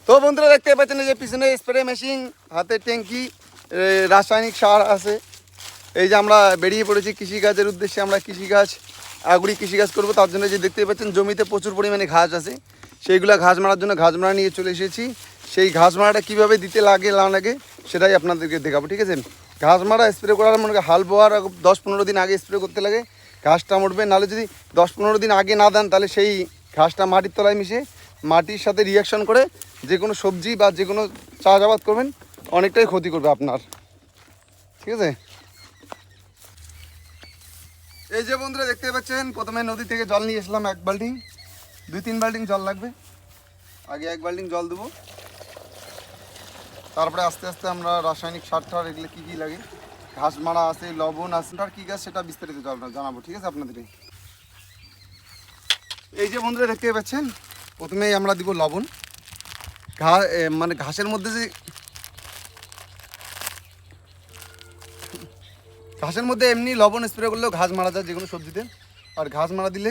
তো বন্ধুরা দেখতে পাচ্ছেন যে পিছনে স্প্রে মেশিন, হাতে ট্যাঙ্কি, রাসায়নিক সার আছে। এই যে আমরা বেরিয়ে পড়েছি কৃষিকাজের উদ্দেশ্যে। আমরা কৃষিকাজ আগুড়ি কৃষিকাজ করবো, তার জন্য যে দেখতে পাচ্ছেন জমিতে প্রচুর পরিমাণে ঘাস আছে, সেইগুলো ঘাস মারার জন্য ঘাস মারা নিয়ে চলে এসেছি। সেই ঘাস মারাটা কীভাবে দিতে লাগে না লাগে সেটাই আপনাদেরকে দেখাবো, ঠিক আছে। ঘাস মারা স্প্রে করার মনে হাল বোয়ার 10-15 দিন আগে স্প্রে করতে লাগে, ঘাসটা মরবে। নাহলে যদি 10-15 দিন আগে না দেন তাহলে সেই ঘাসটা মাটির তলায় মিশে মাটির সাথে রিয়াকশন করে যে কোনো সবজি বা যে কোনো চাষাবাদ করবেন অনেকটাই ক্ষতি করবে আপনার, ঠিক আছে। এই যে বন্ধুরা দেখতে পাচ্ছেন প্রথমে নদী থেকে জল নিয়ে এসলাম 1 বাল্টিং, 2-3 বাল্টিং জল লাগবে। আগে 1 বাল্টিং জল দেবো, তারপরে আস্তে আস্তে আমরা রাসায়নিক সার টার এগুলো কী কী লাগে, ঘাস মারা আছে, লবণ আছে, আর কী গাছ সেটা বিস্তারিত জানাবো, ঠিক আছে আপনাদেরকে। এই যে বন্ধুরা দেখতে পাচ্ছেন প্রথমেই আমরা দিব লবণ। মানে ঘাসের মধ্যে যে ঘাসের মধ্যে এমনি লবণ স্প্রে করলেও ঘাস মারা যায় যে কোনো সবজিতে, আর ঘাস মারা দিলে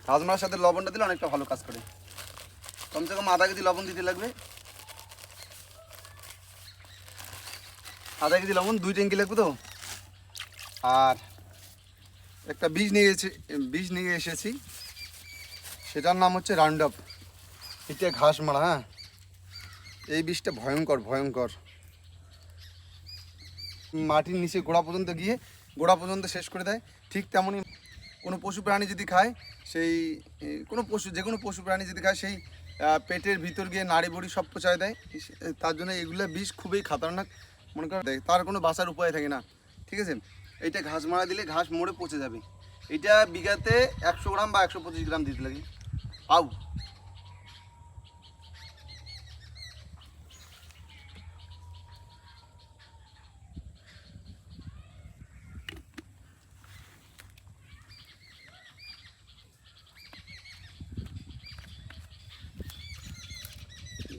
ঘাস মারার সাথে লবণটা দিলে অনেকটা ভালো কাজ করে। কমসে কম আধা কেজি লবণ দিতে লাগবে, আধা কেজি লবণ 2 ট্যাঙ্কি লাগবে তো। আর একটা বীজ নিয়ে এসেছি, সেটার নাম হচ্ছে রাউন্ডআপ। এটা ঘাস মারা, হ্যাঁ, এই বীজটা ভয়ঙ্কর ভয়ঙ্কর। মাটির নিচে গোড়া পর্যন্ত শেষ করে দেয়। ঠিক তেমনই কোনো পশু প্রাণী যদি খায়, সেই যে কোনো পশু প্রাণী যদি খায় সেই পেটের ভিতর গিয়ে নাড়ি বড়ি সব পচায় দেয়। তার জন্য এগুলো বিষ খুবই খাতারনাক, মনে করেন তার কোনো বাঁচার উপায় থাকে না, ঠিক আছে। এইটা ঘাস মারা দিলে ঘাস মরে পচে যাবে। এটা বিঘাতে 100 গ্রাম বা 125 গ্রাম দিতে লাগে। আউ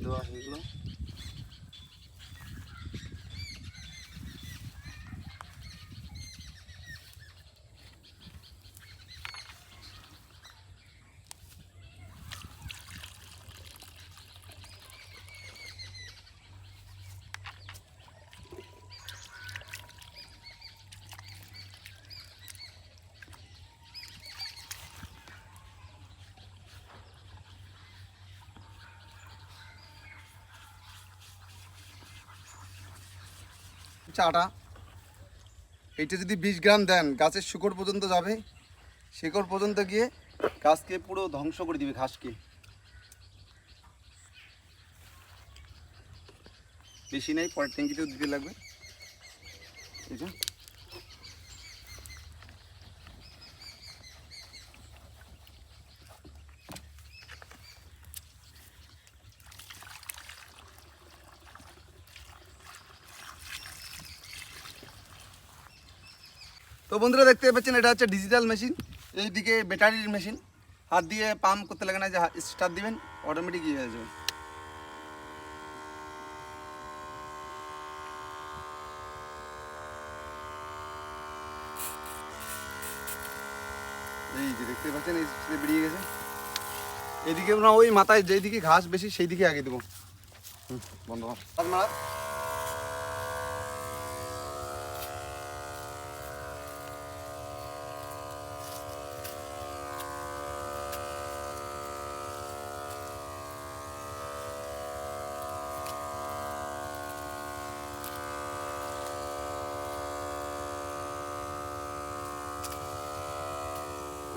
দেওয়া হয়ে গেল। চাটা এইটা যদি 20 গ্রাম দেন গাছের শিকড় পর্যন্ত যাবে, শিকড় পর্যন্ত গিয়ে গাছকে পুরো ধ্বংস করে দিবে ঘাসকে। বেশি নেই, পরের ট্যাঙ্কিতেও দিতে লাগবে। এই যে তো বন্ধুরা দেখতে পাচ্ছেন এটা হচ্ছে ডিজিটাল মেশিন, এইদিকে ব্যাটারির মেশিন। হাত দিয়ে পাম্প করতে লাগে না, যে স্টার্ট দিবেন অটোমেটিক ইয়ে হয়ে যাবে। এই যে দেখতে পাচ্ছেন এই বেরিয়ে গেছে। এইদিকে না ওই মাথায় যেদিকে ঘাস বেশি সেই দিকে আগে দেবো। বন্ধ মারা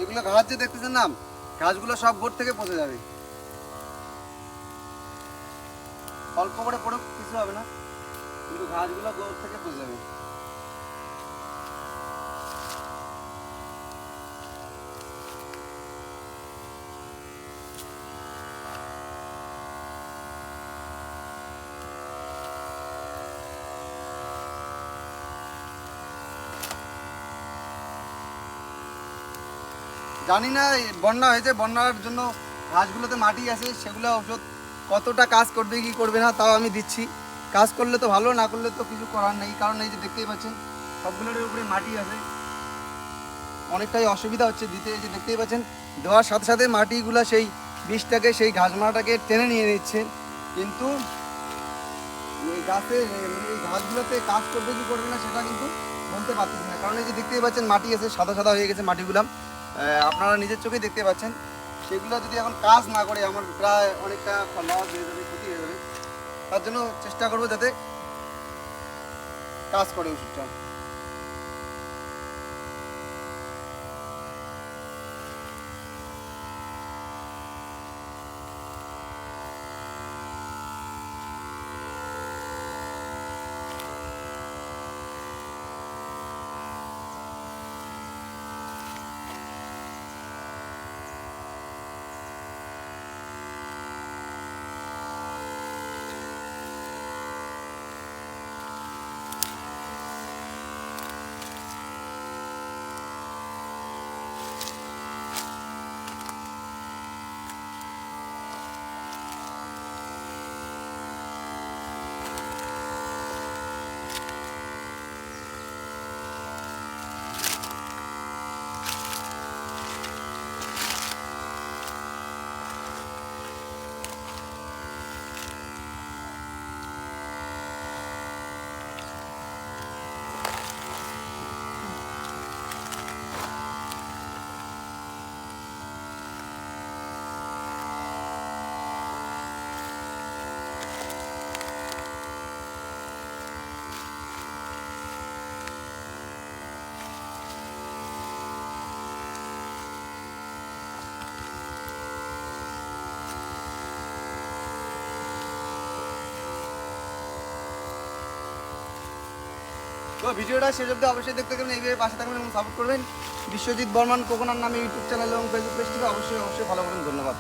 এগুলো ঘাস যে দেখতেছেন না, ঘাসগুলো সব গোড় থেকে পচে যাবে। অল্প করে পড়ুক কিছু হবে না, কিন্তু ঘাসগুলো গোড় থেকে পচে যাবে। জানি না বন্যা হয়েছে, বন্যার জন্য ঘাসগুলোতে মাটি আছে, সেগুলো ওষুধ কতটা কাজ করবে কি করবে না তাও আমি দিচ্ছি। কাজ করলে তো ভালো, না করলে তো কিছু করার নেই। কারণ এই যে দেখতেই পাচ্ছেন সবগুলোর উপরে মাটি আছে, অনেকটাই অসুবিধা হচ্ছে দিতে। এই যে দেখতেই পাচ্ছেন দেওয়ার সাথে সাথে মাটিগুলো সেই বিষটাকে সেই ঘাসমারাটাকে টেনে নিয়ে নিচ্ছে, কিন্তু এই গাছে মানে এই ঘাসগুলোতে কাজ করবে কি করবে না সেটা কিন্তু বলতে পারতেছি না। কারণ এই যে দেখতেই পাচ্ছেন মাটি আছে, সাদা সাদা হয়ে গেছে মাটিগুলো, আপনারা নিজের চোখেই দেখতে পাচ্ছেন। সেগুলো যদি এখন কাজ না করে আমার প্রায় অনেকটা লস হয়ে যাবে, ক্ষতি হয়ে যাবে। তার জন্য চেষ্টা করবো যাতে কাজ করে ওষুধটা। তো ভিডিওটা শেষ অবধি অবশ্যই দেখতে থাকবেন, এইভাবে পাশে থাকবেন এবং সাপোর্ট করবেন। বিশ্বজিৎ বর্মন কোকোনার নামে ইউটিউব চ্যানেল এবং ফেসবুক পেজটিকে অবশ্যই অবশ্যই ফলো করবেন। ধন্যবাদ।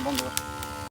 বন্ধ কর।